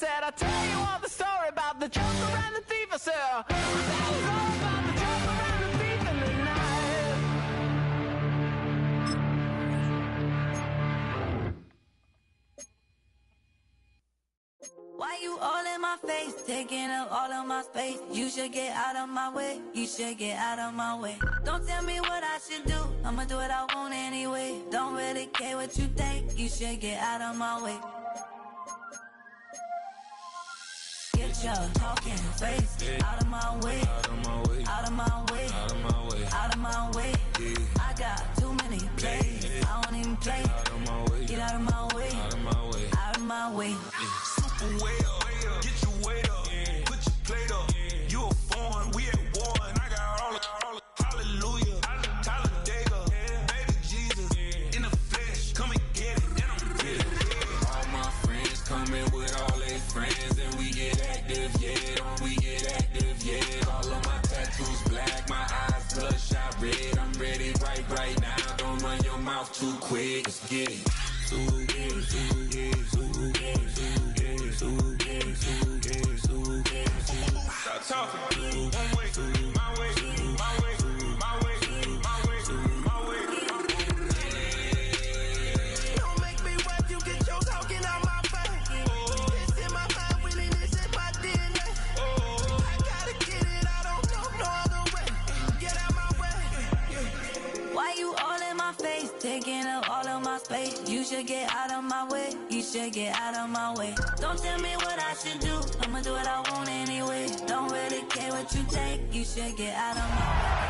said I'd tell you all the story about the joker and the thief. I said that was all about the joker and the thief in the night. Why you all in my face, taking up all of my space? You should get out of my way, you should get out of my way. Don't tell me what I should do, I'ma do what I want anyway. Don't really care what you think, you should get out of my way. Get your talking face out of my way, out of my way, out of my way, out of my way, out of my way. I got too many plays, I don't even play. Get out of my way, out of my way, out of my way. Super way up, get your weight up, put your plate up. You a foreign, we at war, and I got all the hallelujah. Talladega, baby Jesus, in the flesh, come and get it, and I'm with it. All my friends coming with all their friends, and we get active, yeah, don't we get active, yeah. All of my tattoos black, my eyes bloodshot red. I'm ready right now, don't run your mouth too quick, let's get it. Stop talking. One way, my way, my way, my way, my way, my way. Don't make me rap, you get your talking out my face. It's in my mind, really, this is my DNA. I gotta get it, I don't know no other way. Get out my way. Why you all in my face, taking up all of my space? You should get out of my way, you should get out of my way. Don't tell me what I should do, I'ma do what I want anyway. Don't really care what you think, you should get out of my way.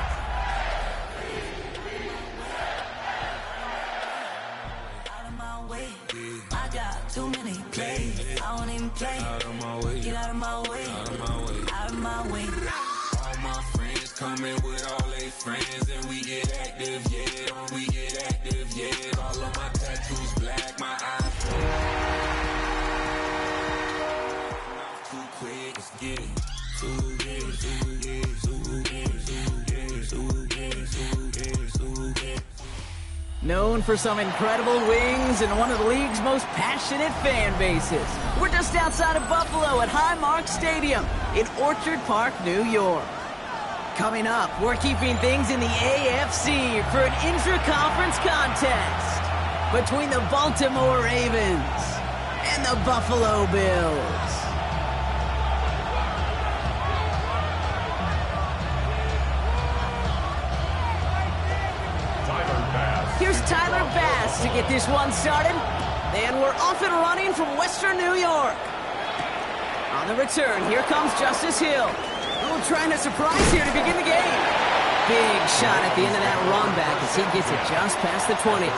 Out of my way, I got too many plays, I don't even play. Out of my way, get out of my way, out of my way, out of my way. All my friends coming with all their friends, and we get active, yeah, don't we get active, yeah. All of my tattoos black, my eyes too quick, let's get it. Known for some incredible wings and one of the league's most passionate fan bases. We're just outside of Buffalo at Highmark Stadium in Orchard Park, New York. Coming up, we're keeping things in the AFC for an intra-conference contest between the Baltimore Ravens and the Buffalo Bills. Here's Tyler Bass to get this one started. And we're off and running from Western New York. On the return, here comes Justice Hill. Oh, trying to surprise here to begin the game. Big shot at the end of that run back as he gets it just past the 20.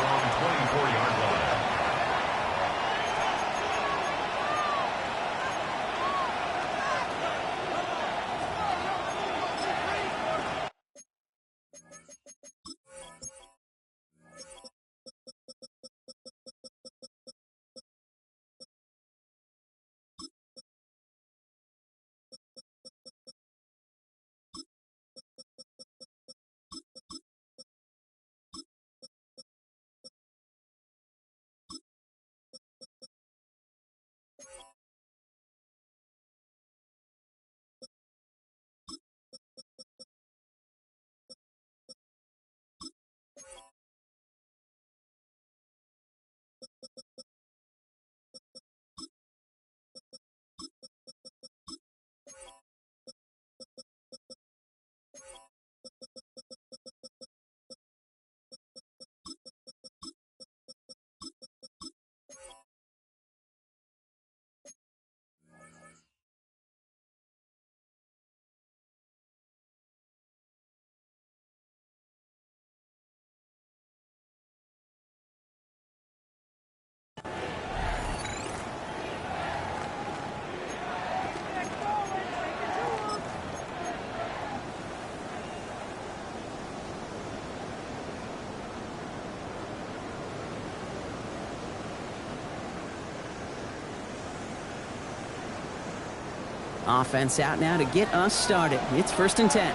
Offense out now to get us started. It's 1st and 10.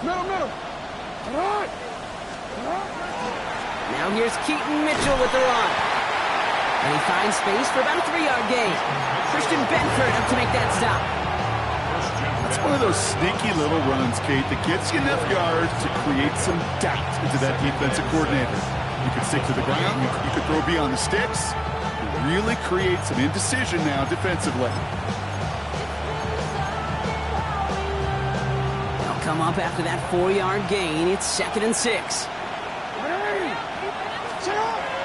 Middle. Now here's Keaton Mitchell with the run. And he finds space for about a 3-yard gain. Christian Benford up to make that stop. That's one of those sneaky little runs, Kate, that gets you enough yards to create some doubt into that defensive coordinator. You could stick to the ground. You could throw beyond the sticks. Really create some indecision now defensively. They'll come up after that 4-yard gain. It's 2nd and 6.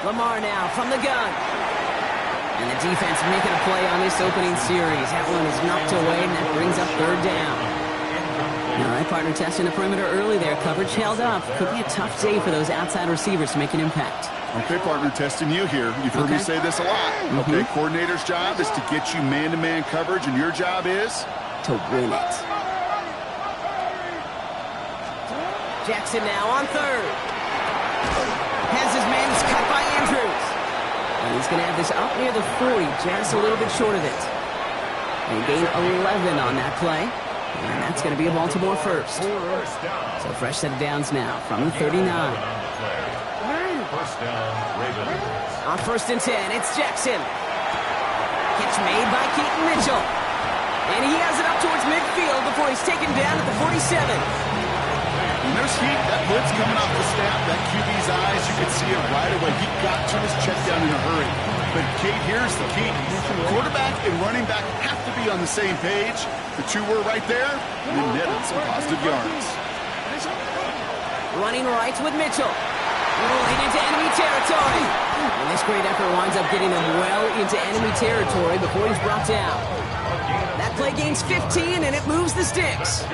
Lamar now from the gun. And the defense making a play on this opening series. That one is knocked away, and that brings up 3rd down. All right, partner, testing the perimeter early there. Coverage held up. Could be a tough day for those outside receivers to make an impact. Okay, partner, testing you here. You've heard me say this a lot. Okay, coordinator's job is to get you man-to-man coverage, and your job is? To win it. Jackson now on 3rd. Has his man cut by Andrews. And he's going to have this up near the 40, just a little bit short of it. They gain 11 on that play. And that's going to be a Baltimore first. So fresh set of downs now from the 39. On 1st and 10, it's Jackson. Catch made by Keaton Mitchell. And he has it up towards midfield before he's taken down at the 47. And there's heat. That blitz coming off the snap. That QB's eyes, you could see it right away. He got to his check down in a hurry. But, Kate, here's the key. Quarterback and running back have to be on the same page. The two were right there, and they netted some positive yards. Running right with Mitchell. Rolling into enemy territory. And this great effort winds up getting him well into enemy territory before he's brought down. That play gains 15, and it moves the sticks.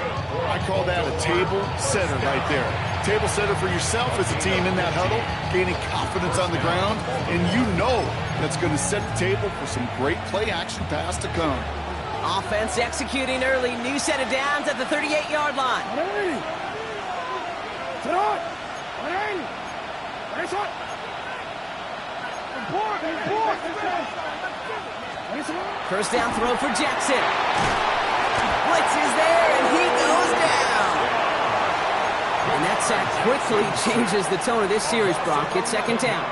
I call that a table setter right there. Table setter for yourself as a team in that huddle, gaining confidence on the ground, and you know that's going to set the table for some great play-action pass to come. Offense executing early. New set of downs at the 38-yard line. First down throw for Jackson. Blitz is there, and he goes down. And that sack quickly changes the tone of this series, Brock. It's 2nd down.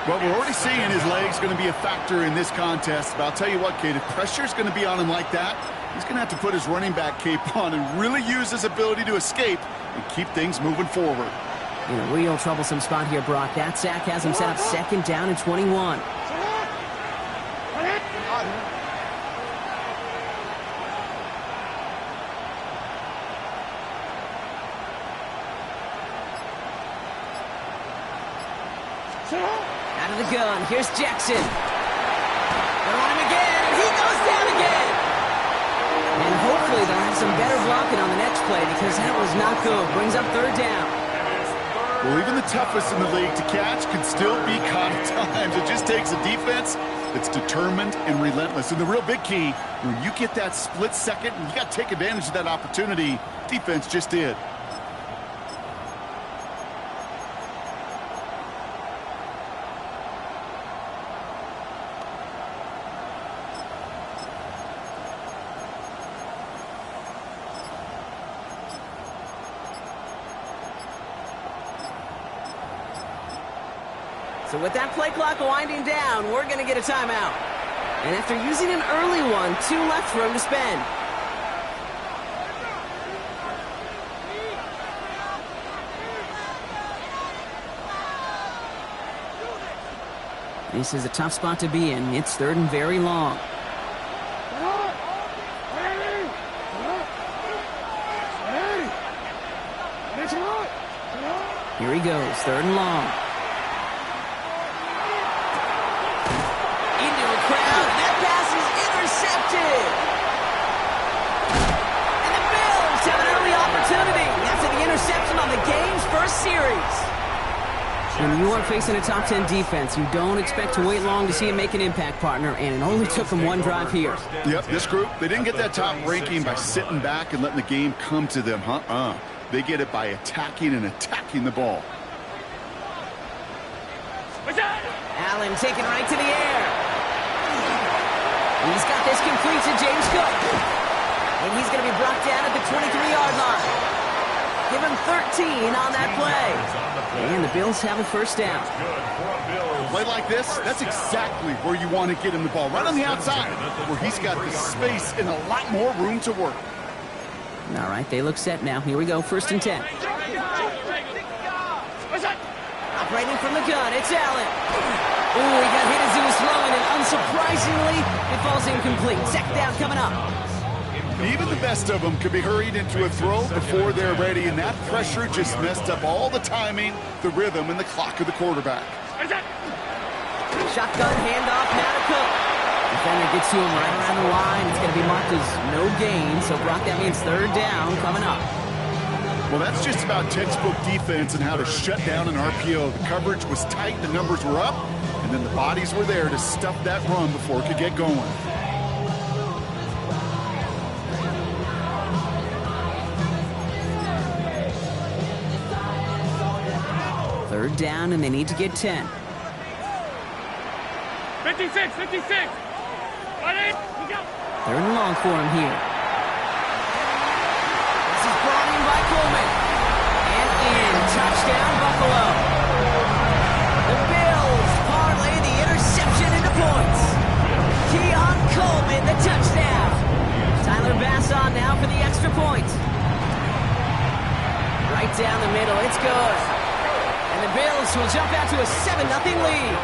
Well, we're already seeing his legs going to be a factor in this contest. But I'll tell you what, Kate, if pressure's going to be on him like that, he's going to have to put his running back cape on and really use his ability to escape and keep things moving forward. In a real troublesome spot here, Brock. That sack has him set up 2nd down and 21. Out of the gun, here's Jackson. They're on him again, and he goes down again. And hopefully they'll have some better blocking on the next play because that was not good. Brings up 3rd down. Well, even the toughest in the league to catch can still be caught at times. It just takes a defense that's determined and relentless. And the real big key, when you get that split second, and you got to take advantage of that opportunity, defense just did. So with that play clock winding down, we're going to get a timeout. And after using an early one, 2 left for him to spend. This is a tough spot to be in. It's 3rd and very long. Here he goes, 3rd and long. On the game's first series. When you are facing a top 10 defense, you don't expect to wait long to see him make an impact, partner, and it only took him 1 drive here. Yep, this group, they didn't get that top ranking by sitting back and letting the game come to them. They get it by attacking the ball. Allen taken right to the air. He's got this complete to James Cook. And he's going to be brought down at the 23-yard line. Give him 13 on that play. And the Bills have a first down. A play like this, that's exactly where you want to get him the ball, right on the outside, where he's got the space and a lot more room to work. All right, they look set now. Here we go, 1st and 10. Operating from the gun, it's Allen. Ooh, he got hit as he was throwing, and unsurprisingly, it falls incomplete. Second down coming up. Even the best of them could be hurried into a throw before they're ready, and that pressure just messed up all the timing, the rhythm, and the clock of the quarterback. Shotgun handoff now to Cook. Defender gets to him right around the line. It's going to be marked as no gain, so Brock, that means 3rd down coming up. Well, that's just about textbook defense and how to shut down an RPO. The coverage was tight, the numbers were up, and then the bodies were there to stuff that run before it could get going. Third down, and they need to get 10. 56, 56. Ready? Go. 3rd and long for him here. This is brought in by Coleman. And in. Touchdown, Buffalo. The Bills parlay the interception into points. Keon Coleman, the touchdown. Tyler Bass on now for the extra point. Right down the middle. It's good. And the Bills will jump out to a 7-0 lead.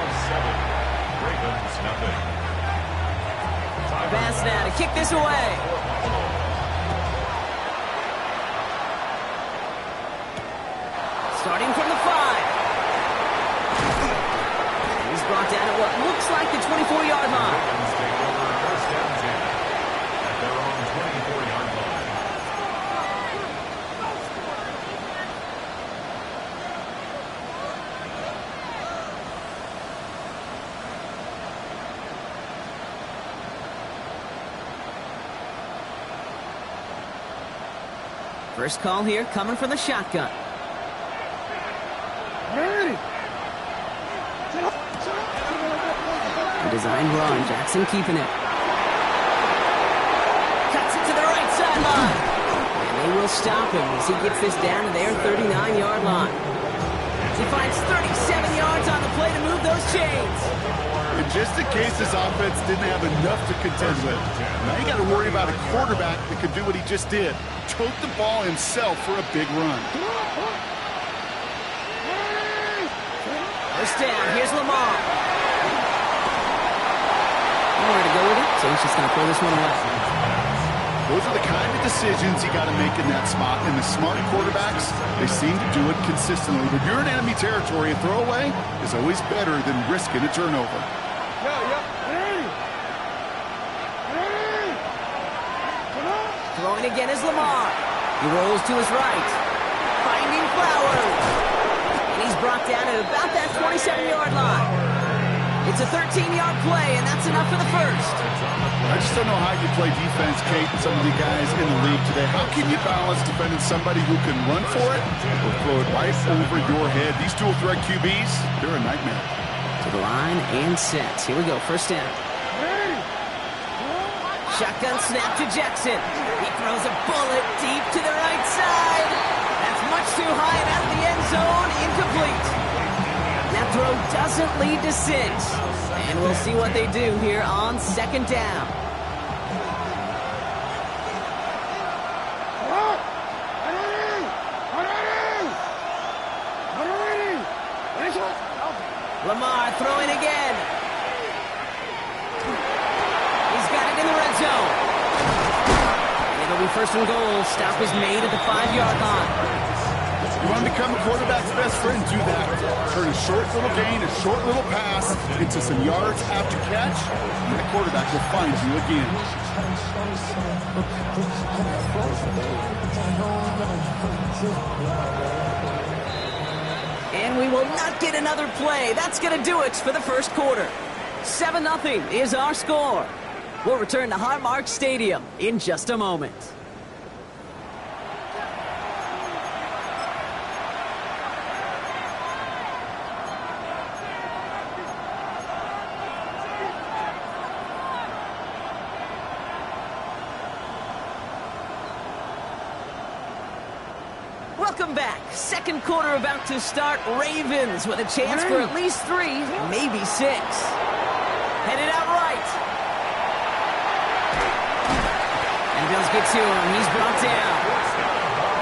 Bass now to kick this away. Starting from the 5. He's brought down at what looks like the 24-yard line. First call here coming from the shotgun. A designed run. Jackson keeping it. Cuts it to the right sideline. And they will stop him as he gets this down to their 39-yard line. He finds 37 yards on the play to move those chains. And just in case this offense didn't have enough to contend with, now you got to worry about a quarterback that could do what he just did. Tote the ball himself for a big run. First down, here's Lamar. Nowhere to go with it, so he's just going to throw this one away. Those are the kind of decisions you got to make in that spot. And the smart quarterbacks, they seem to do it consistently. When you're in enemy territory, a throwaway is always better than risking a turnover. Throwing again is Lamar. He rolls to his right. Finding Flowers. And he's brought down at about that 27-yard line. It's a 13-yard play, and that's enough for the first. I just don't know how you play defense, Kate, and some of the guys in the league today. How can you balance defending somebody who can run for it or throw it right over your head? These dual-threat QBs, they're a nightmare. To the line and set. Here we go, first down. Shotgun snap to Jackson. He throws a bullet deep to the right side. That's much too high and out of the end zone. Incomplete. That throw doesn't lead to 6. And we'll see what they do here on 2nd down. Lamar throwing again. He's got it in the red zone. And it'll be 1st and goal. Stop is made at the 5-yard line. You want to become a quarterback's best friend, do that. Turn a short little gain, a short little pass into some yards after catch, and the quarterback will find you again. And we will not get another play. That's going to do it for the first quarter. 7-0 is our score. We'll return to Highmark Stadium in just a moment. Welcome back. Second quarter about to start. Ravens with a chance for at least 3, maybe 6. Headed out right. And Bills get to him. He's brought down.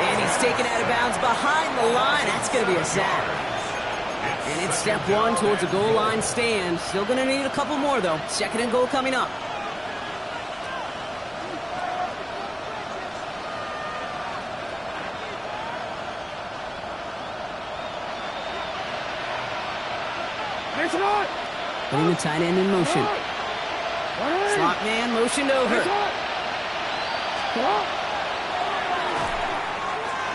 And he's taken out of bounds behind the line. That's going to be a sack. And it's step 1 towards a goal line stand. Still going to need a couple more, though. Second and goal coming up. Putting the tight end in motion. Slot man motioned over.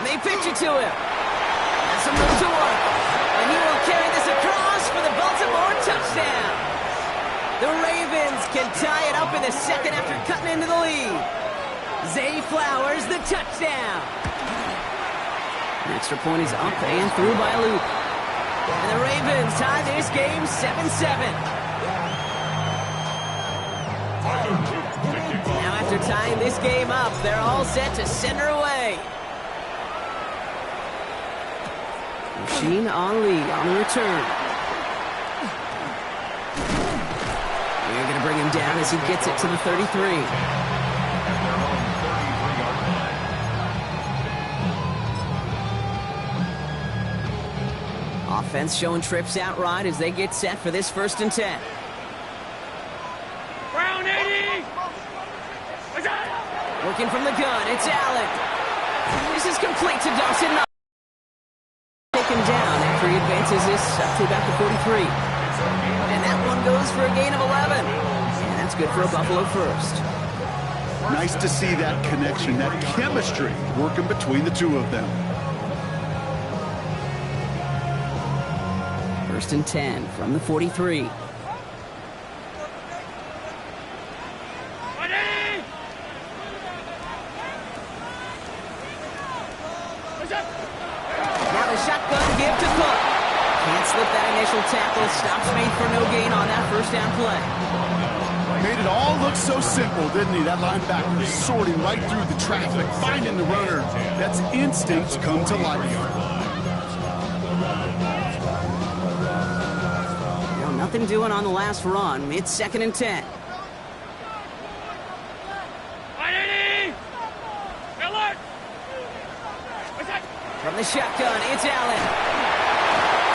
They pitch it to him. That's a move to work. And he will carry this across for the Baltimore touchdown. The Ravens can tie it up in the second after cutting into the lead. Zay Flowers, the touchdown. An extra point is up and through by Luke. And the Ravens tie this game 7-7. Now after tying this game up, they're all set to send her away. Machine on lead on the return. We're going to bring him down as he gets it to the 33. Offense showing trips out right as they get set for this 1st and 10. Brown 80! Working from the gun, it's Allen. This is complete to Dawson. Taken down after he advances this up to about the 43. And that one goes for a gain of 11. And that's good for a Buffalo first. Nice to see that connection, that chemistry working between the two of them. 1st and 10 from the 43. Now the shotgun give to Cook. Can't slip that initial tackle. Stops made for no gain on that 1st down play. Made it all look so simple, didn't he? That linebacker sorting right through the traffic, finding the runner. That's instinct come to life. Nothing doing on the last run. It's 2nd and 10. From the shotgun, it's Allen.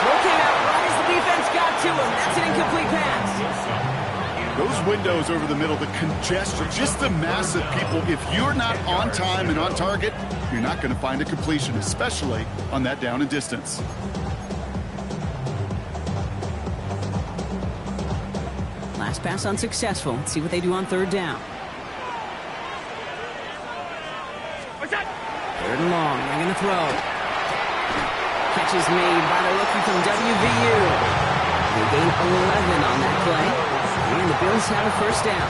Throw came out right as the defense got to him. That's an incomplete pass. Those windows over the middle, the congestion, just the mass of people. If you're not on time and on target, you're not going to find a completion, especially on that down and distance. Last pass unsuccessful. Let's see what they do on 3rd down. 3rd and long. They're going to throw. Catch is made by the rookie from WVU. They gain 11 on that play. And the Bills have a 1st down.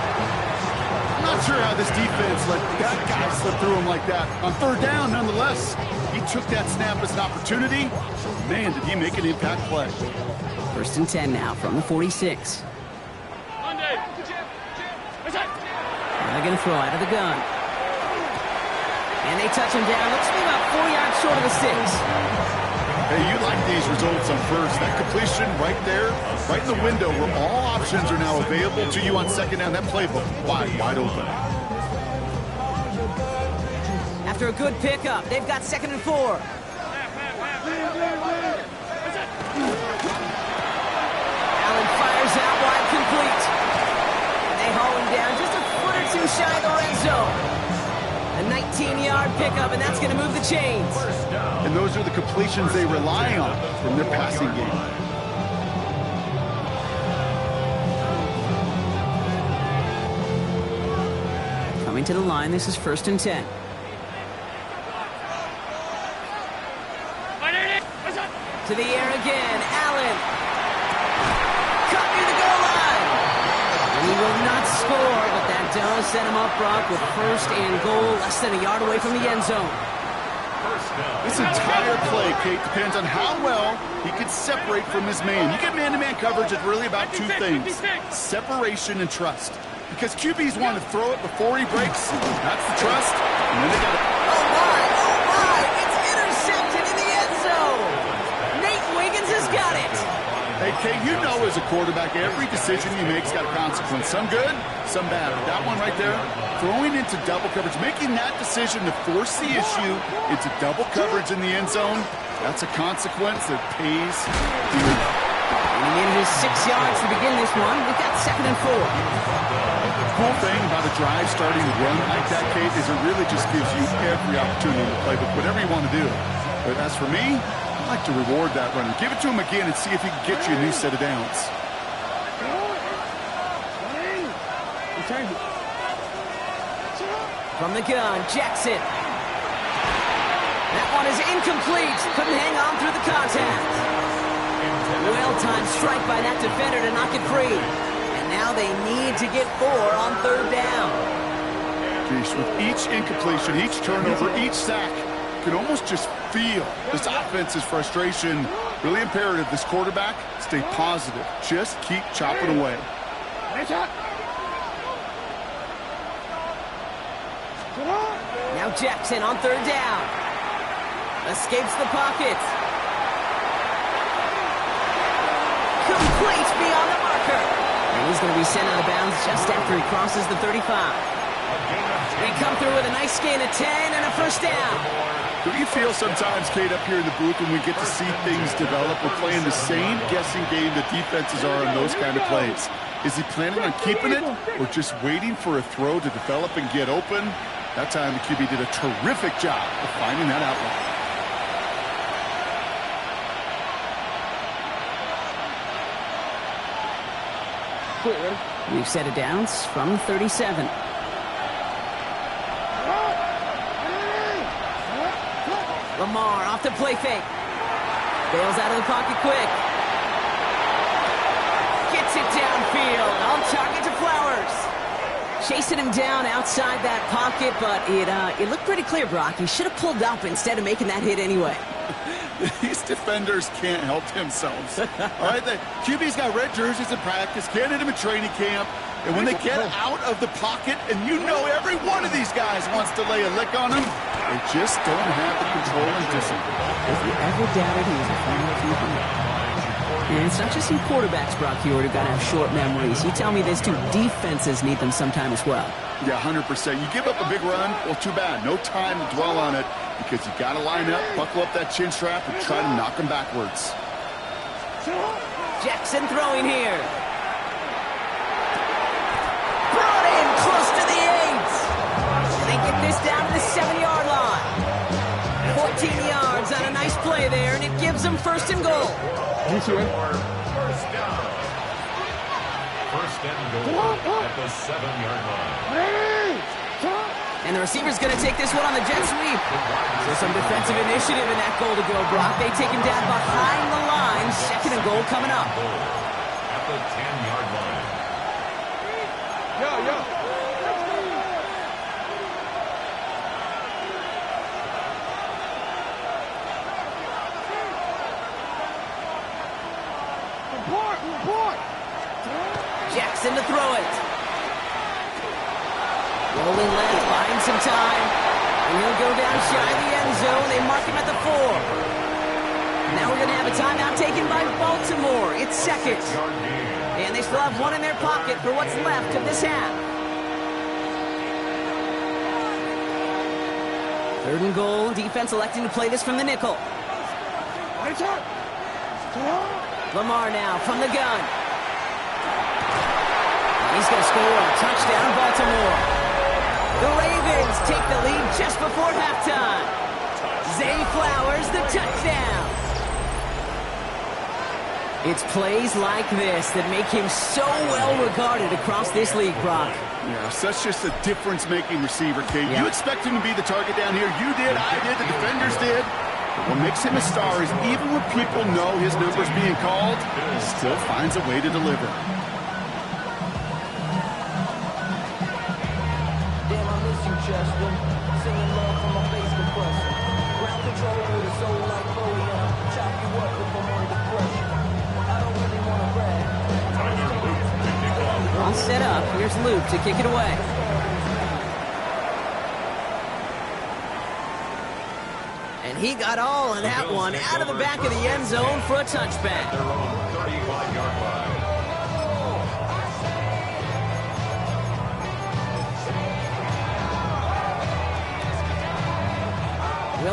I'm not sure how this defense let that guy slip through him like that. On 3rd down, nonetheless, he took that snap as an opportunity. Man, did he make an impact play. 1st and 10 now from the 46. They're going to throw out of the gun. And they touch him down. Looks to be about 4 yards short of the 6. Hey, you like these results on 1st. That completion right there, right in the window where all options are now available to you on 2nd down. That playbook wide open. After a good pickup, they've got 2nd and 4. Allen fires out wide, complete. They haul him down just a foot or 2 shy of the red zone. A 19-yard pickup, and that's going to move the chains. And those are the completions they rely on from their passing game. Coming to the line, this is 1st and 10. To the air again, Allen. Cut near the goal line. And he will not score, but that does set him up, Brock, with 1st and goal, less than a yard away from the end zone. This entire play, Kate, depends on how well he can separate from his man. You get man-to-man coverage, it's really about 2 things. Separation and trust. Because QBs want to throw it before he breaks. That's the trust. And then they got to... Oh, my! It's intercepted Kate, you know as a quarterback, every decision you make's got a consequence. Some good, some bad. That one right there, throwing into double coverage, making that decision to force the issue into double coverage in the end zone, that's a consequence that pays dearly. And he needed his 6 yards to begin this one. We've got 2nd and 4. The cool thing about a drive starting to run like that, Kate, is it really just gives you every opportunity to play with whatever you want to do. But as for me, I like to reward that runner. Give it to him again and see if he can get you a new set of downs. From the gun, Jackson. That one is incomplete. Couldn't hang on through the contact. Well-timed strike by that defender to knock it free. And now they need to get 4 on 3rd down. Geez, with each incompletion, each turnover, each sack, you can almost just feel this offense's frustration. Really imperative, this quarterback, stay positive. Just keep chopping away. Now Jackson on 3rd down. Escapes the pocket. Complete beyond the marker. And he's going to be sent out of bounds just after he crosses the 35. We come through with a nice gain of 10 and a 1st down. Do you feel sometimes, Kate, up here in the booth when we get to see things develop, we're playing the same guessing game that defenses are on those kind of plays? Is he planning on keeping it or just waiting for a throw to develop and get open? That time the QB did a terrific job of finding that outlet. We've set it downs from 37. Lamar off the play fake. Bails out of the pocket quick. Gets it downfield. On target to Flowers. Chasing him down outside that pocket, but it looked pretty clear, Brock. He should have pulled up instead of making that hit anyway. These defenders can't help themselves. All right, the QB's got red jerseys in practice, can't hit him in training camp, and when they get out of the pocket, and you know every one of these guys wants to lay a lick on them, they just don't have the control and discipline. If you ever doubted he was a former QB. And it's not just some quarterbacks, Brock Huard, who've got to have short memories. You tell me this too, defenses need them sometime as well. Yeah, 100%. You give up a big run, well, too bad. No time to dwell on it because you got to line up, buckle up that chin strap, and try to knock them backwards. Jackson throwing here. Brought in close to the 8. They get this down to the 7-yard line. 14 yards on a nice play there, and it gives them 1st and goal. First and goal at the 7-yard line. And the receiver's going to take this one on the jet sweep. So some defensive initiative in that goal to go, Brock. They take him down behind the line. 2nd and goal coming up. At the 10-yard line. Jackson to throw it. Rolling left, buying some time. And he'll go down shy of the end zone. They mark him at the 4. Now we're going to have a timeout taken by Baltimore. It's 2nd. And they still have 1 in their pocket for what's left of this half. 3rd and goal. Defense electing to play this from the nickel. Lamar now from the gun. He's going to score a touchdown, Baltimore. The Ravens take the lead just before halftime. Zay Flowers, the touchdown. It's plays like this that make him so well regarded across this league, Brock. Yeah, such just a difference-making receiver, Kate. You expect him to be the target down here. You did, I did, the defenders did. But what makes him a star is even when people know his number's being called, he still finds a way to deliver. Chester, singing love from my face compressor. Ground control with a soul like Chloe, and I'll chop you up if I'm under pressure. I don't really want to brag. All set up. Here's Luke to kick it away. And he got all of that one out of the back of the end zone for a touchback. Their own 35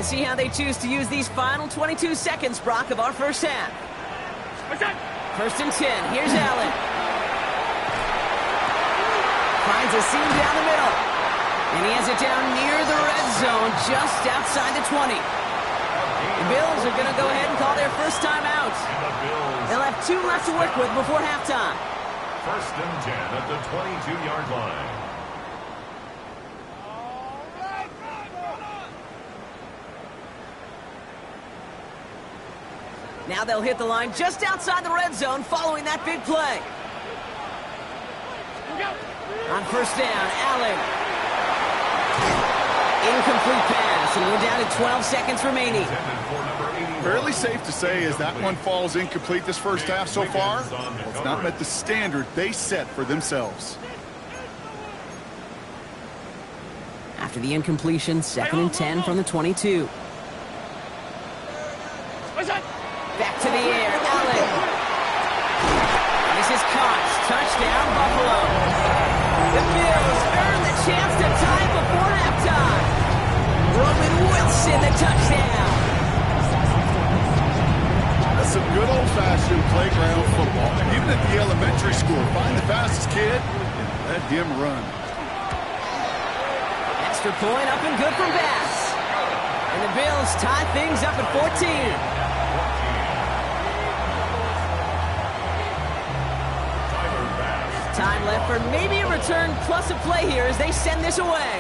We'll see how they choose to use these final 22 seconds, Brock, of our first half. First and 10. Here's Allen. Finds a seam down the middle. And he has it down near the red zone, just outside the 20. The Bills are going to go ahead and call their first time out. They'll have 2 left to work with before halftime. First and 10 at the 22-yard line. Now they'll hit the line just outside the red zone following that big play. On first down, Allen. Incomplete pass, and we're down to 12 seconds remaining. Fairly safe to say as that one falls incomplete this first half so far. It's not met the standard they set for themselves. After the incompletion, 2nd and 10 from the 22. Back to the air, Allen. This is caught. Touchdown, Buffalo. The Bills earn the chance to tie before halftime. Roman Wilson, the touchdown. That's some good old-fashioned playground football. Even at the elementary school, find the fastest kid and let him run. Extra point up and good from Bass. And the Bills tie things up at 14. Time left for maybe a return plus a play here as they send this away.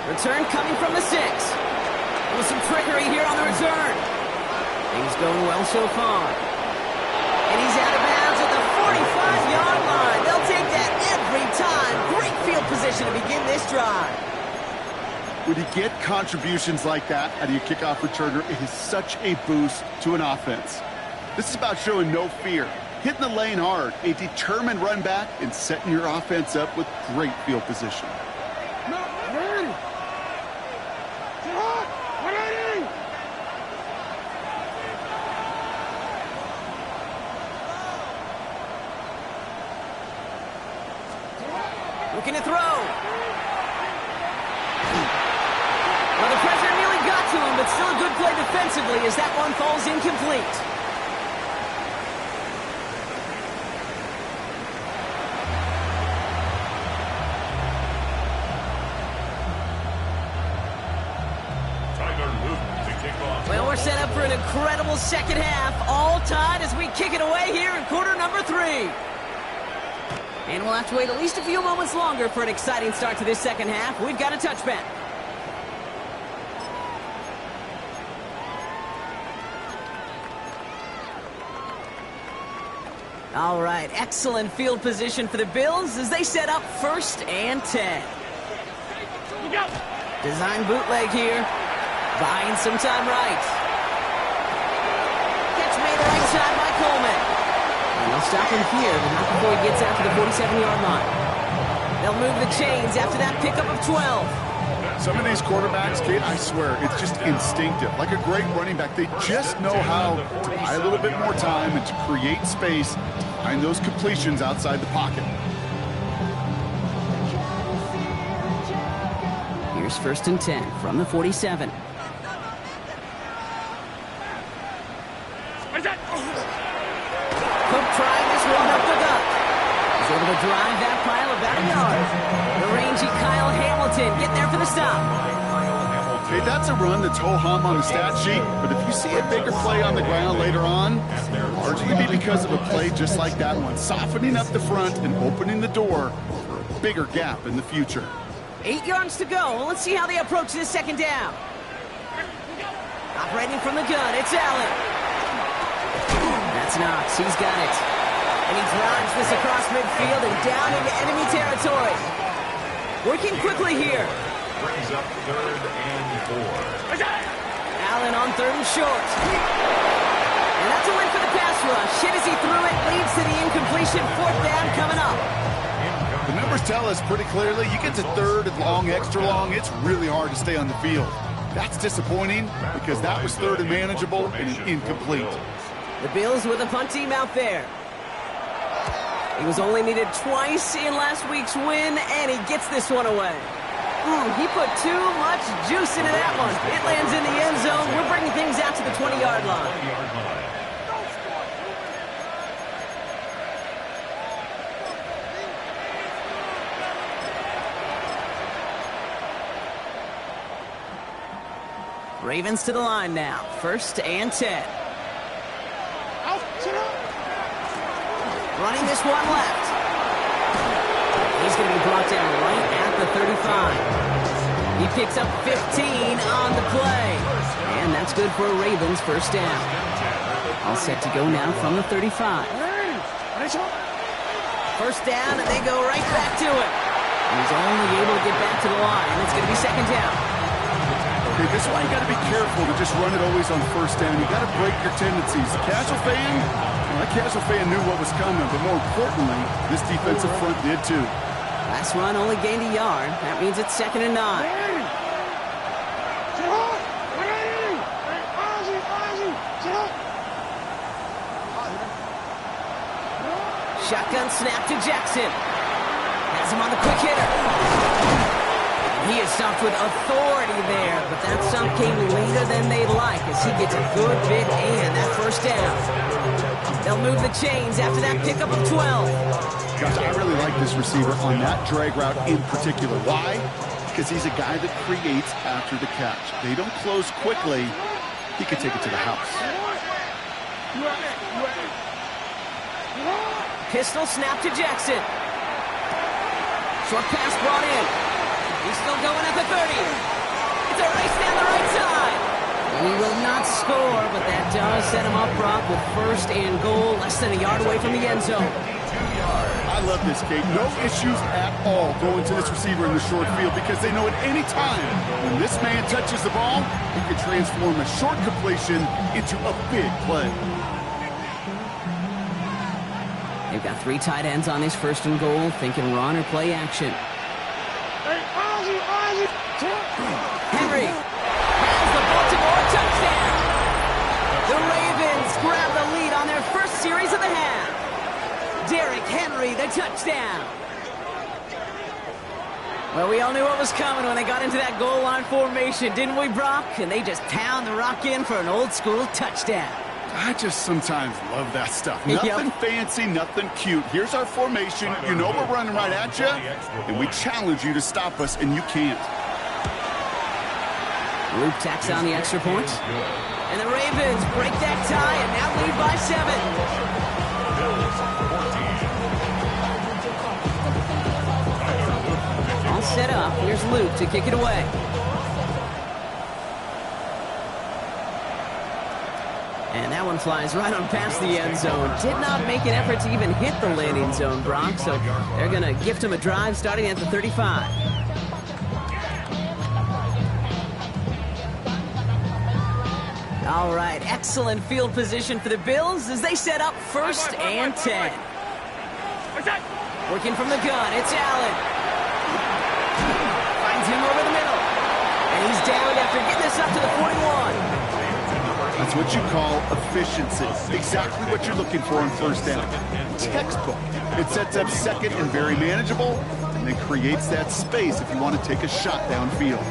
Return coming from the 6. With some trickery here on the return. Things going well so far. And he's out of bounds at the 45-yard line. They'll take that every time. Great field position to begin this drive. When you get contributions like that out of your kickoff returner, it is such a boost to an offense. This is about showing no fear, hitting the lane hard, a determined run back, and setting your offense up with great field position. Looking to throw. Well, the pressure nearly got to him, but still a good play defensively as that one falls incomplete. Well, we're set up for an incredible second half, all tied as we kick it away here in quarter number 3. And we'll have to wait at least a few moments longer for an exciting start to this second half. We've got a touchback. All right, excellent field position for the Bills as they set up 1st and 10. Design bootleg here. Buying some time right. Catch made right side by Coleman. And they'll stop him here, but not before he gets out to the 47-yard line. They'll move the chains after that pickup of 12. Some of these quarterbacks, Kate, I swear, it's just instinctive. Like a great running back, they just know how to buy a little bit more time and to create space to find those completions outside the pocket. Here's 1st and 10 from the 47. Cook trying this one up the gut. He's able to drive that pile about a yard. The rangy Kyle Hamilton getting there for the stop. Okay, that's a run that's ho-hum on the stat sheet, but if you see a bigger play on the ground later on, largely be because of a play just like that one, softening up the front and opening the door for a bigger gap in the future. 8 yards to go. Let's see how they approach this second down. Operating from the gun, it's Allen. That's Knox, he's got it. And he drives this across midfield and down into enemy territory. Working quickly here. Brings up 3rd and 4. Allen on 3rd and short. And that's a win for the pass rush. Hit as he threw it, leads to the incompletion. 4th down coming up. The numbers tell us pretty clearly, you get to 3rd and long, extra long, it's really hard to stay on the field. That's disappointing because that was 3rd and manageable and an incomplete. The Bills with a punt team out there. He was only needed twice in last week's win, and he gets this one away. He put too much juice into that one. It lands in the end zone. We're bringing things out to the 20-yard line. Ravens to the line now. 1st and 10. Running this one left. He's going to be brought down right at the 35. He picks up 15 on the play. And that's good for a Ravens 1st down. All set to go now from the 35. 1st down, and they go right back to it. And he's only able to get back to the line. It's going to be 2nd down. Okay, this is why you got to be careful to just run it always on 1st down. You got to break your tendencies. Casual fan, well, that casual fan knew what was coming, but more importantly, this defensive front did too. Last run only gained a yard. That means it's 2nd and 9. Shotgun snap to Jackson. Has him on the quick hitter. He is stopped with authority there, but that stop came later than they'd like as he gets a good big and that 1st down. They'll move the chains after that pickup of 12. Gosh, I really like this receiver on that drag route in particular. Why? Because he's a guy that creates after the catch. They don't close quickly. He could take it to the house. Pistol snap to Jackson. Short pass brought in. He's still going at the 30. It's a race down the right side. He will not score, but that does set him up, Brock, with 1st and goal, less than a yard away from the end zone. I love this, Kate. No issues at all going to this receiver in the short field because they know at any time when this man touches the ball, he can transform a short completion into a big play. They've got 3 tight ends on this 1st and goal, thinking run or play action. Henry has the Baltimore touchdown. The Ravens grab the lead on their 1st series of the half. Derrick Henry, the touchdown. Well, we all knew what was coming when they got into that goal line formation, didn't we, Brock? And they just pound the rock in for an old-school touchdown. I just sometimes love that stuff. Nothing fancy, nothing cute. Here's our formation. You know we're running right at you, and we challenge you to stop us, and you can't. Luke tacks on the extra point. And the Ravens break that tie and now lead by 7. All set up. Here's Luke to kick it away. And that one flies right on past the end zone. Did not make an effort to even hit the landing zone, Brock. So they're going to gift him a drive starting at the 35. All right, excellent field position for the Bills as they set up 1st and 10. Working from the gun, it's Allen. Finds him over the middle. And he's down after getting this up to the 41. That's what you call efficiency. Exactly what you're looking for on 1st down. Textbook. It sets up 2nd and very manageable, and then creates that space if you want to take a shot downfield.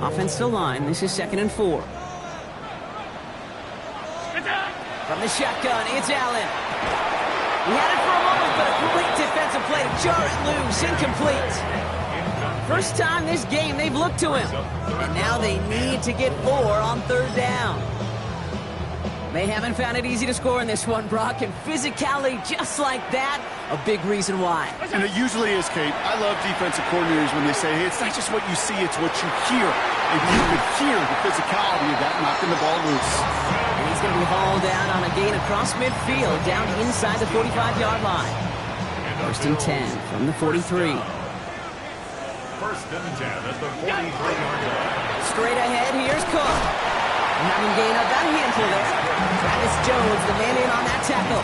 Offensive line, this is 2nd and 4. From the shotgun, it's Allen. He had it for a moment, but a complete defensive play to jar it loose, incomplete. First time this game they've looked to him. And now they need to get 4 on 3rd down. They haven't found it easy to score in this one, Brock, and physicality just like that, a big reason why. And it usually is, Kate. I love defensive coordinators when they say, hey, it's not just what you see, it's what you hear. And you could hear the physicality of that knocking the ball loose. And he's going to be hauled down on a gain across midfield, down inside the 45-yard line. First and 10 from the 43. First and 10 at the 43-yard line. Straight ahead, here's Cook. Having gained about a handful there. Travis Jones, the man in on that tackle.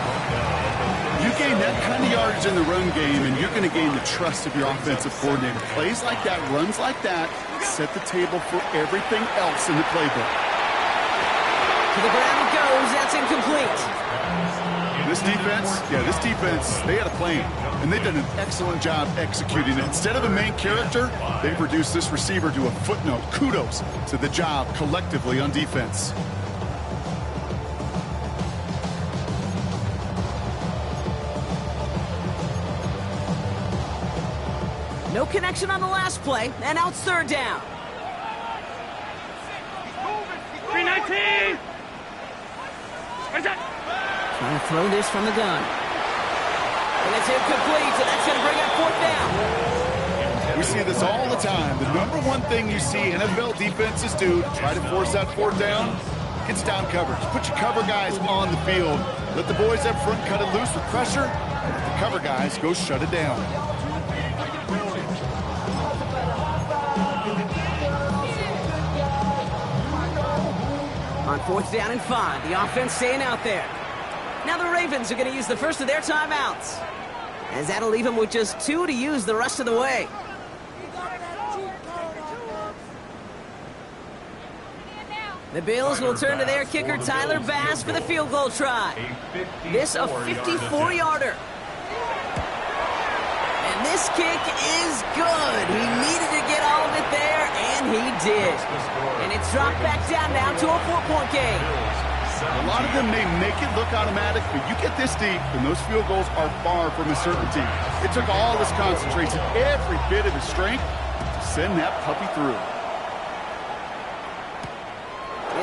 You gain that kind of yardage in the run game, and you're going to gain the trust of your offensive coordinator. Plays like that, runs like that, set the table for everything else in the playbook. To the ground it goes. That's incomplete. This defense, they had a plan, and they've done an excellent job executing it. Instead of a main character, they've reduced this receiver to a footnote. Kudos to the job collectively on defense. No connection on the last play, and now it's third down. 319! What is that? Trying to throw this from the gun. And it's incomplete, so that's going to bring up fourth down. We see this all the time. The number one thing you see NFL defenses do to try to force that fourth down, it's down coverage. Put your cover guys on the field. Let the boys up front cut it loose with pressure. Let the cover guys go shut it down. On fourth down and 5, the offense staying out there. Now the Ravens are going to use the first of their timeouts, as that'll leave them with just 2 to use the rest of the way. The Bills will turn to their kicker, Tyler Bass, for the field goal try. This a 54-yarder. And this kick is good. He needed to get all of it there, and he did. And it's dropped back down now to a 4-point game. A lot of them may make it look automatic, but you get this deep, and those field goals are far from a certainty. It took all his concentration, every bit of his strength, to send that puppy through.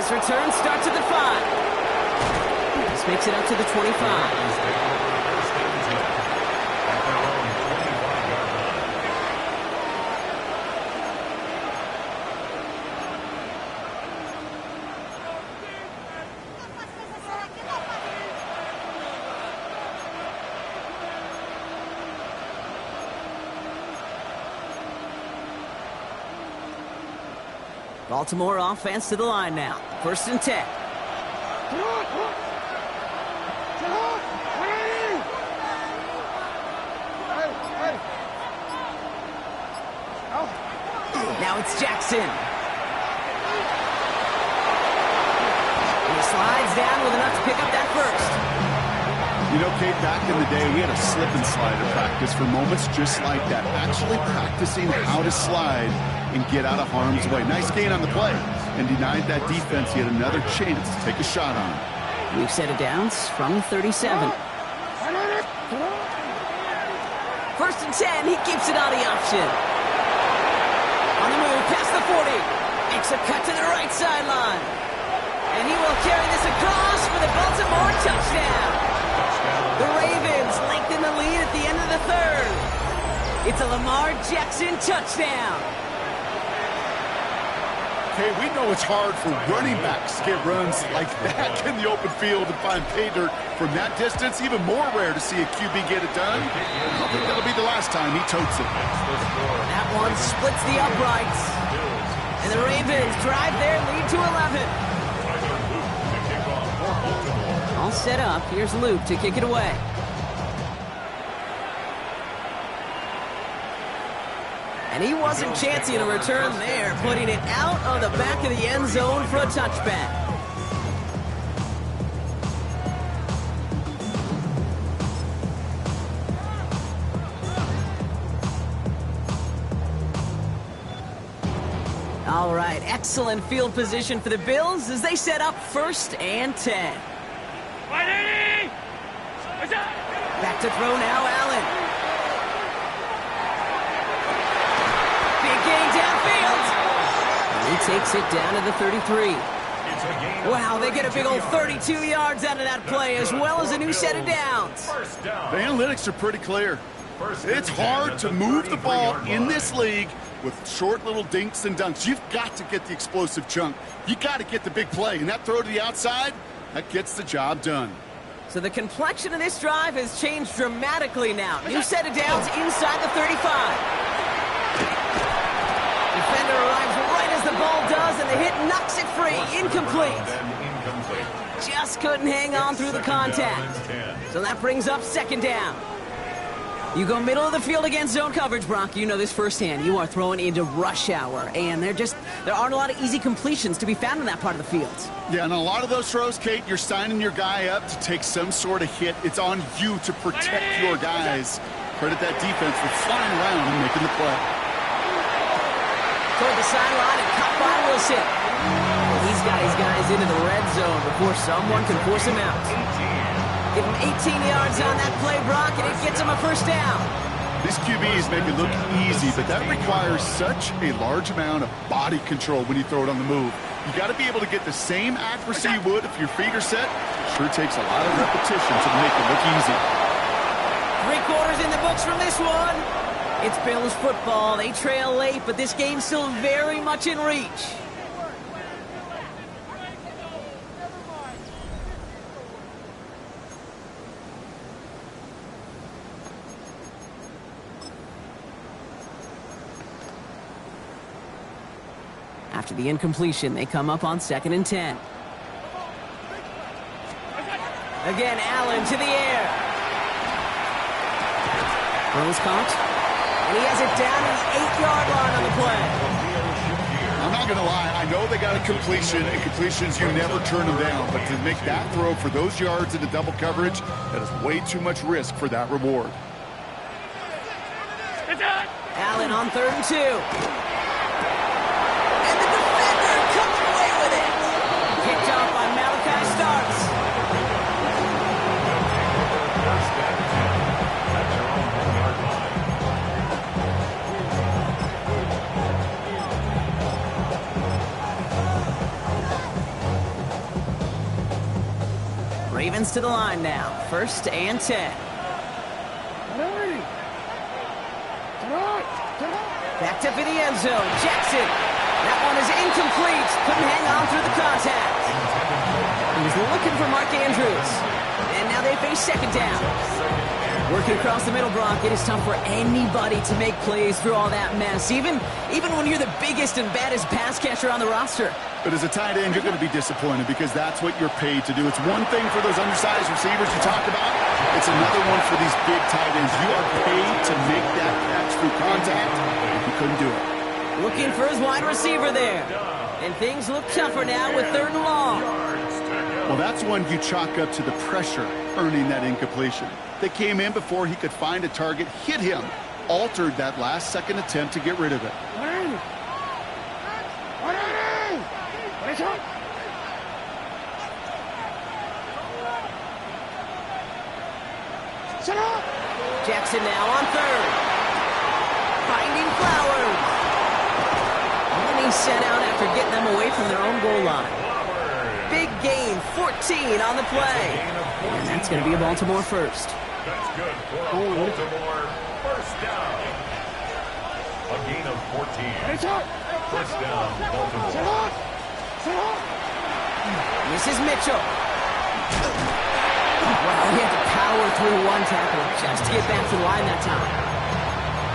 His return starts at the 5. This makes it up to the 25. Baltimore offense to the line now. First and 10. Now it's Jackson. And he slides down with enough to pick up that first. You know, Kate, back in the day, we had a slip and slide at practice for moments just like that. Actually practicing how to slide and get out of harm's way. Nice gain on the play, and denied that defense yet another chance to take a shot on him. We've set it down from 37. First and 10, he keeps it on the option. On the move, past the 40. Makes a cut to the right sideline. And he will carry this across for the Baltimore touchdown. The Ravens lengthen the lead at the end of the third. It's a Lamar Jackson touchdown. Okay, we know it's hard for running backs to get runs like that in the open field and find pay dirt from that distance. Even more rare to see a QB get it done. I don't think that'll be the last time he totes it. That one splits the uprights. And the Ravens drive their lead to 11. All set up. Here's Luke to kick it away. And he wasn't chancing a return there, putting it out of the back of the end zone for a touchback. All right, excellent field position for the Bills as they set up first and 10. Back to throw now, Allen. Big gain downfield. And he takes it down to the 33. Wow, they get a big old 32 yards out of that play, as well as a new set of downs. The analytics are pretty clear. It's hard to move the ball in this league with short little dinks and dunks. You've got to get the explosive chunk. You got to get the big play, and that throw to the outside, that gets the job done. So the complexion of this drive has changed dramatically now. New set of downs inside the 35. Defender arrives right as the ball does, and the hit knocks it free. Incomplete. Just couldn't hang on through the contact. So that brings up second down. You go middle of the field against zone coverage, Brock. You know this firsthand. You are throwing into rush hour, and there aren't a lot of easy completions to be found in that part of the field. Yeah, and a lot of those throws, Kate, you're signing your guy up to take some sort of hit. It's on you to protect your guys. Credit that defense for flying around and making the play. Toward the sideline and caught by Wilson. He's got his guys into the red zone before someone can force him out. Give him 18 yards on that play, Brock, and it gets him a first down. These QBs make it look easy, but that requires such a large amount of body control when you throw it on the move. You got to be able to get the same accuracy you would if your feet are set. Sure takes a lot of repetition to make it look easy. 3 quarters in the books from this one. It's Bills football. They trail late, but this game's still very much in reach. After the incompletion, they come up on 2nd and 10. Again, Allen to the air. Throws caught. And he has it down to the 8-yard line on the play. I'm not going to lie. I know they got a completion, and completions, you never turn them down. But to make that throw for those yards into double coverage, that is way too much risk for that reward. Allen on 3rd and 2. And the defender comes away with it. Picked off by Malachi Starks. Ravens to the line now. 1st and 10. Backed up in the end zone. Jackson. That one is incomplete. Couldn't hang on through the contact. He was looking for Mark Andrews. And now they face 2nd down. Working across the middle, Brock, it is tough for anybody to make plays through all that mess, even when you're the biggest and baddest pass catcher on the roster. But as a tight end, you're going to be disappointed because that's what you're paid to do. It's one thing for those undersized receivers you talk about. It's another one for these big tight ends. You are paid to make that catch through contact. You couldn't do it. Looking for his wide receiver there. And things look tougher now with 3rd and long. Well, that's one you chalk up to the pressure earning that incompletion. They came in before he could find a target, hit him, altered that last-second attempt to get rid of it. Jackson now on 3rd. Finding Flowers. And he's sent out after getting them away from their own goal line. Big gain, 14 on the play. And that's going to be a Baltimore first. That's good for a Baltimore first down. A gain of 14. First down, Baltimore. This is Mitchell. Wow, he had to power through one tackle just to get back to the line that time.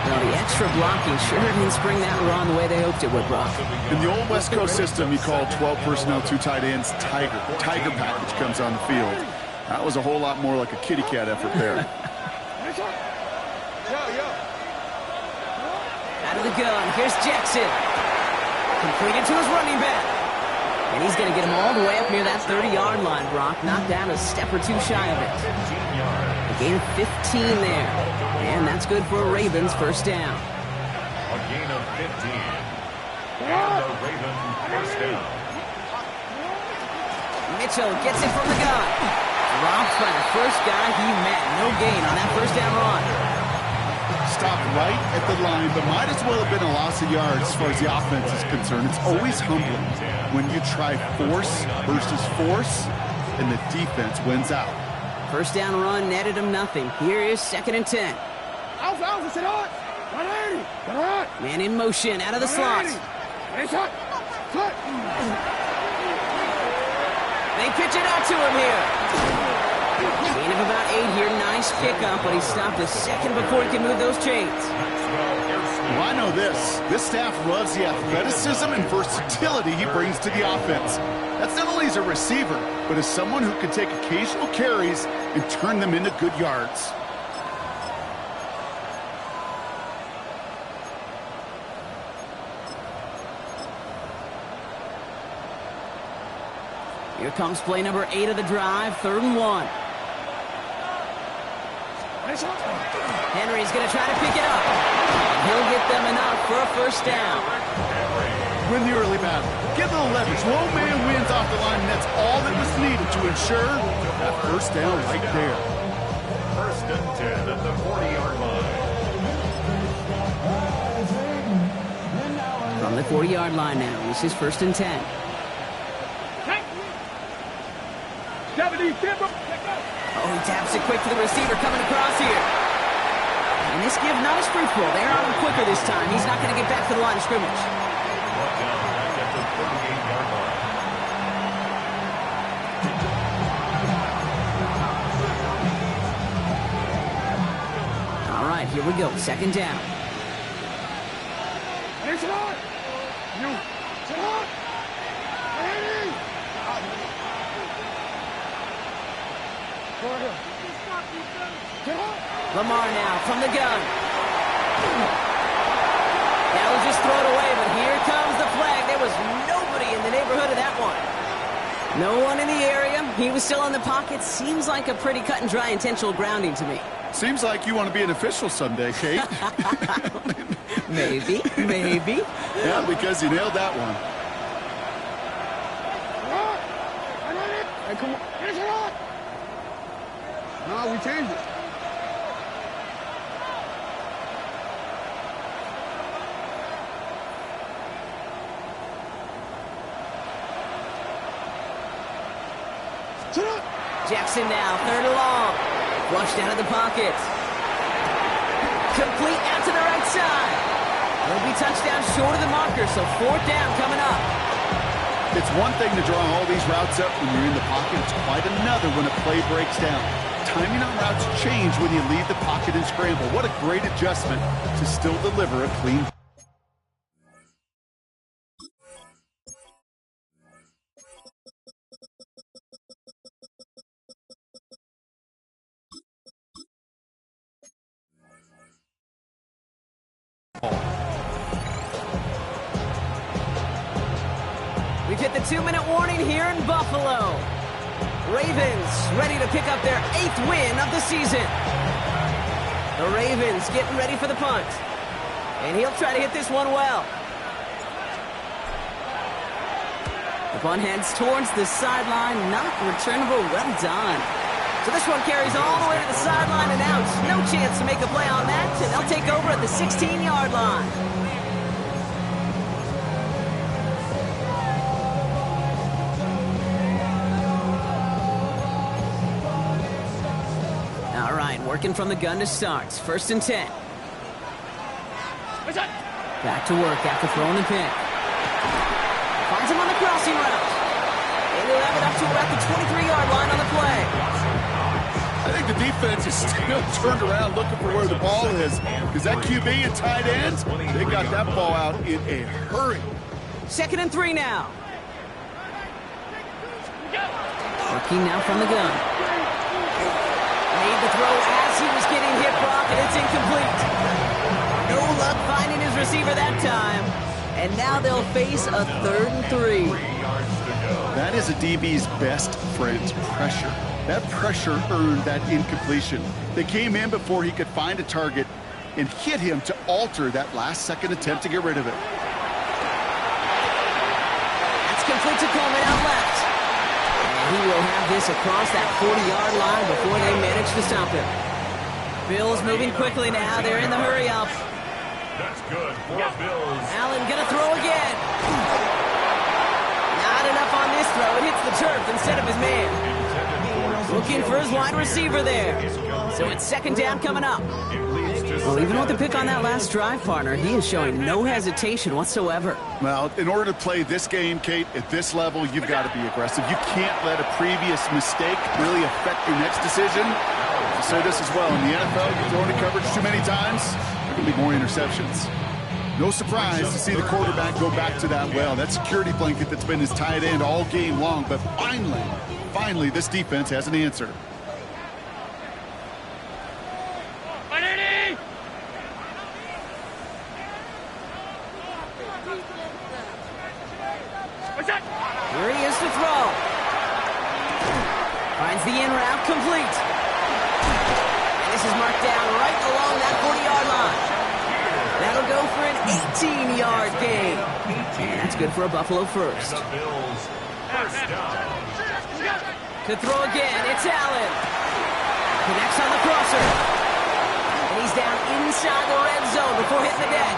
Well, the extra blocking sure didn't spring that run the way they hoped it would, Brock. In the old West Coast system, you call 12 personnel, 2 tight ends, Tiger. Tiger package comes on the field. That was a whole lot more like a kitty cat effort there. Out of the gun, here's Jackson. Completed to his running back. And he's going to get him all the way up near that 30-yard line, Brock. Knocked down a step or 2 shy of it. A gain of 15 there. And that's good for a Ravens first down. A gain of 15. And the Ravens first down. Mitchell gets it from the gun. Dropped by the first guy he met. No gain on that first down run. stopped right at the line, but might as well have been a loss of yards as far as the offense is concerned. It's always humbling when you try force versus force, and the defense wins out. First down run netted him nothing. Here is 2nd and 10. Man in motion out of the slot. They pitch it out to him here. Gain of about 8 here. Nice pickup, but he stopped a second before he can move those chains. Well, I know this. This staff loves the athleticism and versatility he brings to the offense. That's not only as a receiver, but as someone who can take occasional carries and turn them into good yards. Here comes play number 8 of the drive, 3rd and 1. Henry's going to try to pick it up. He'll get them enough for a first down. Win the early battle. Get a little leverage. Low man wins off the line, and that's all that was needed to ensure that first down right there. 1st and 10 at the 40-yard line. From the 40-yard line now, this is 1st and 10. Oh, he taps it quick to the receiver coming across here. And this give not as fruitful. They're on him quicker this time. He's not going to get back to the line of scrimmage. Brought down back at the 38-yard line. All right, here we go. 2nd down. Lamar now from the gun. That was just thrown away, but here comes the flag. There was nobody in the neighborhood of that one. No one in the area. He was still in the pocket. Seems like a pretty cut and dry intentional grounding to me. Seems like you want to be an official someday, Kate. Maybe. Yeah, because you nailed that one. Hey, come on. No, we changed it. Jackson now, 3rd and long. Flushed out of the pocket. Complete out to the right side. It'll be touchdown short of the marker, so 4th down coming up. It's one thing to draw all these routes up when you're in the pocket. It's quite another when a play breaks down. Timing on routes change when you leave the pocket and scramble. What a great adjustment to still deliver a clean. We've hit the 2-minute warning here in Buffalo. Ravens ready to pick up their 8th win of the season. The Ravens getting ready for the punt. And he'll try to hit this one well. The punt heads towards the sideline, not returnable. Well done. So this one carries all the way to the sideline and out. No chance to make a play on that, and they'll take over at the 16-yard line. All right, working from the gun to start. 1st and 10. Back to work after throwing the pick. Finds him on the crossing route. And he'll have it up to about the 23-yard line on the play. I think the defense is still turned around looking for where the ball is. Because that QB and tight ends, they got that ball out in a hurry. 2nd and 3 now. Working now from the gun. Made the throw as he was getting hit, Brock, and it's incomplete. No luck finding his receiver that time. And now they'll face a 3rd and 3. That is a DB's best friend, pressure. That pressure earned that incompletion. They came in before he could find a target and hit him to alter that last-second attempt to get rid of it. That's complete to Coleman out left. And he will have this across that 40-yard line before they manage to stop him. Bills moving quickly now. They're in the hurry up. That's good for Bills. Allen gonna throw again. Not enough on this throw. It hits the turf instead of his man. Looking for his wide receiver there. So it's second down coming up. Well, even with the pick on that last drive, partner, he is showing no hesitation whatsoever. Well, in order to play this game, Kate, at this level, you've got to be aggressive. You can't let a previous mistake really affect your next decision. I'll say this as well. In the NFL, you throw into coverage too many times, there can be more interceptions. No surprise to see the quarterback go back to that well. That security blanket that's been his tight end all game long. But finally, this defense has an answer. Here he is to throw. Finds the in route complete. And this is marked down right along that 40-yard line. That'll go for an 18-yard gain. And that's good for a Buffalo first. And the Bills first down. To throw again, it's Allen. Connects on the crosser. And he's down inside the red zone before hitting the deck.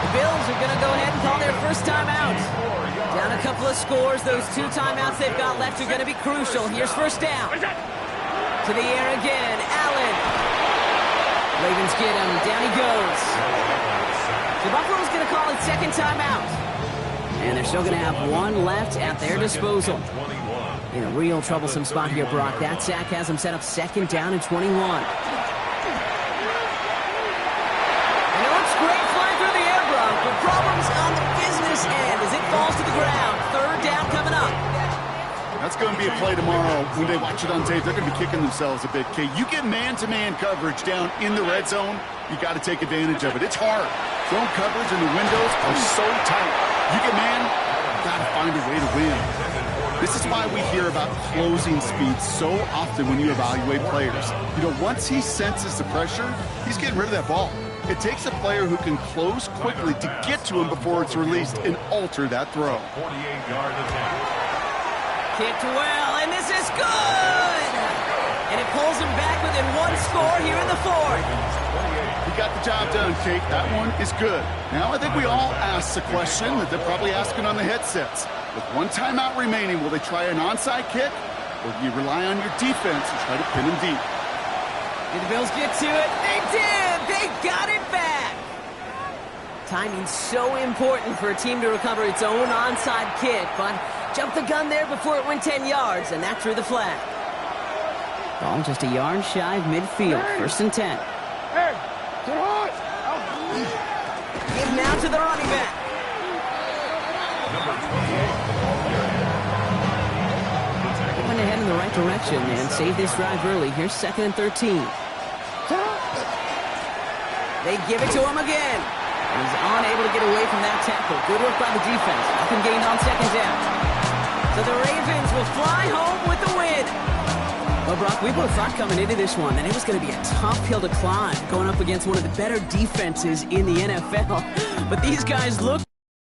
The Bills are going to go ahead and call their first timeout. Down a couple of scores. Those 2 timeouts they've got left are going to be crucial. Here's first down. To the air again. Allen. Ravens get him. Down he goes. So Buffalo's going to call it second timeout. And they're still going to have 1 left at their disposal. In a real troublesome spot here, Brock. That sack has him set up second down and 21. Problems on the business end as it falls to the ground. Third down coming up. That's going to be a play tomorrow. When they watch it on tape, they're going to be kicking themselves a bit. Kate, you get man-to-man coverage down in the red zone, you got to take advantage of it. It's hard. Zone coverage and the windows are so tight. You get man, you got to find a way to win. This is why we hear about closing speed so often when you evaluate players. You know, once he senses the pressure, he's getting rid of that ball. It takes a player who can close quickly to get to him before it's released and alter that throw. 48-yard attempt. Kicked well, and this is good! And it pulls him back within 1 score here in the fourth. He got the job done, Kate. That one is good. Now I think we all ask the question that they're probably asking on the headsets. With 1 timeout remaining, will they try an onside kick? Or do you rely on your defense and try to pin him deep? Did the Bills get to it? They did! They got it back! Timing's so important for a team to recover its own onside kick, but jumped the gun there before it went 10 yards, and that drew the flag. Ball just a yard shy of midfield. First and 10. Hey, get hot! Give now to the running back. They went ahead in the right direction and saved this drive early. Here's second and 13. They give it to him again. And he's unable to get away from that tackle. Good work by the defense. Nothing gained on second down. So the Ravens will fly home with the win. Well, Brock, we both thought coming into this one that it was going to be a tough hill to climb going up against one of the better defenses in the NFL. But these guys look